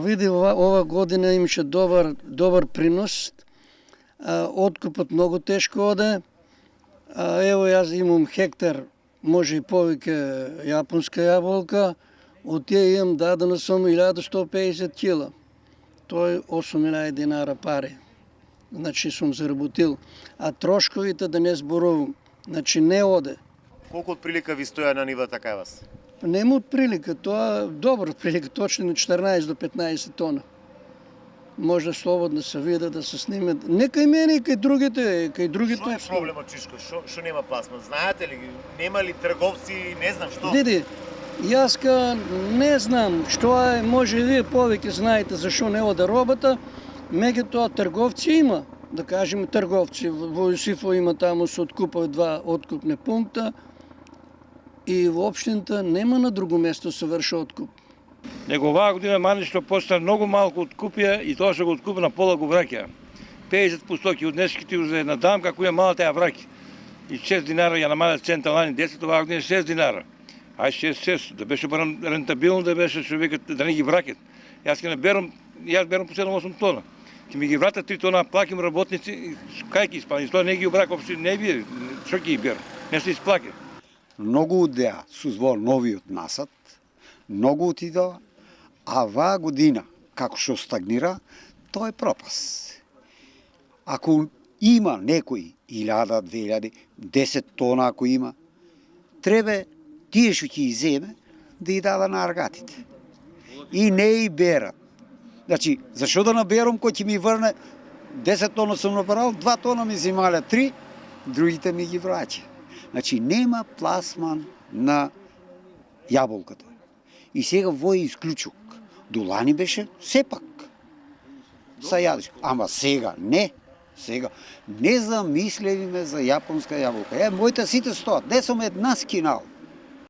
Види, ова година имаше добар принос. Откупот многу тешко оде. Ево, јас имам хектар, може и повеќе јапонска јаболка. Од тие имам дадено само 1150 кила. Тоа е 8000 динара пари. Значи сум заработил. А трошковите да не зборувам. Значи не оде. Колку отприлика ви стоја на нивата кај вас? Нема отприлика, тоа добра отприлика, точно на 14 до 15 тона. Може слободно да се види, да се сниме. Не кај мене и кај другите. Што е проблемот, Чишко? Што нема пласман? Знаете ли? Нема ли трговци? Не знам што. Види, јаска не знам што е, може и вие повеќе знаете зашо не оде робата. Меѓутоа трговци има, да кажеме трговци. Во Јосифово има таму се откупува 2 откупни пункта и во општината нема на друго место се врши откуп. Него оваа година маништо постана многу малку откупија и тоа што го откупи на пола го враќа. 50 пустоки од днешките узе една дамка која малата ја враќа. И 6 динара ја намале цента лани 10, оваа година 6 динара. Ај 6, да беше барем рентабилно, да беше човекот да не ги враќат. Јас берам по 7-8 тона. Ќе ми ги вратат 3 тона, плакам работници, кај ќе исплати? Тоа не ги обрак, општо не вие, што ќе ги берам? Не се исплаќа. Многу одеа со збор новиот насад, многу отидоа, а оваа година, како што стагнира, тоа е пропас. Ако има некој 1000, 2000, 10 тона ако има, треба тие што ќе иземе да и дава на аргатите. И не и берат. Значи, зашо да наберам кој ќе ми врне 10 тона сум направил, 2 тона ми земале 3, другите ми ги враќа. Значи, нема пласман на јаболката. И сега вој исклучок. До лани беше сепак. Са јадиш. Ама сега не. Сега не замислевиме за јапонска јаболка. Моите сите стоат. Не сум една скинал.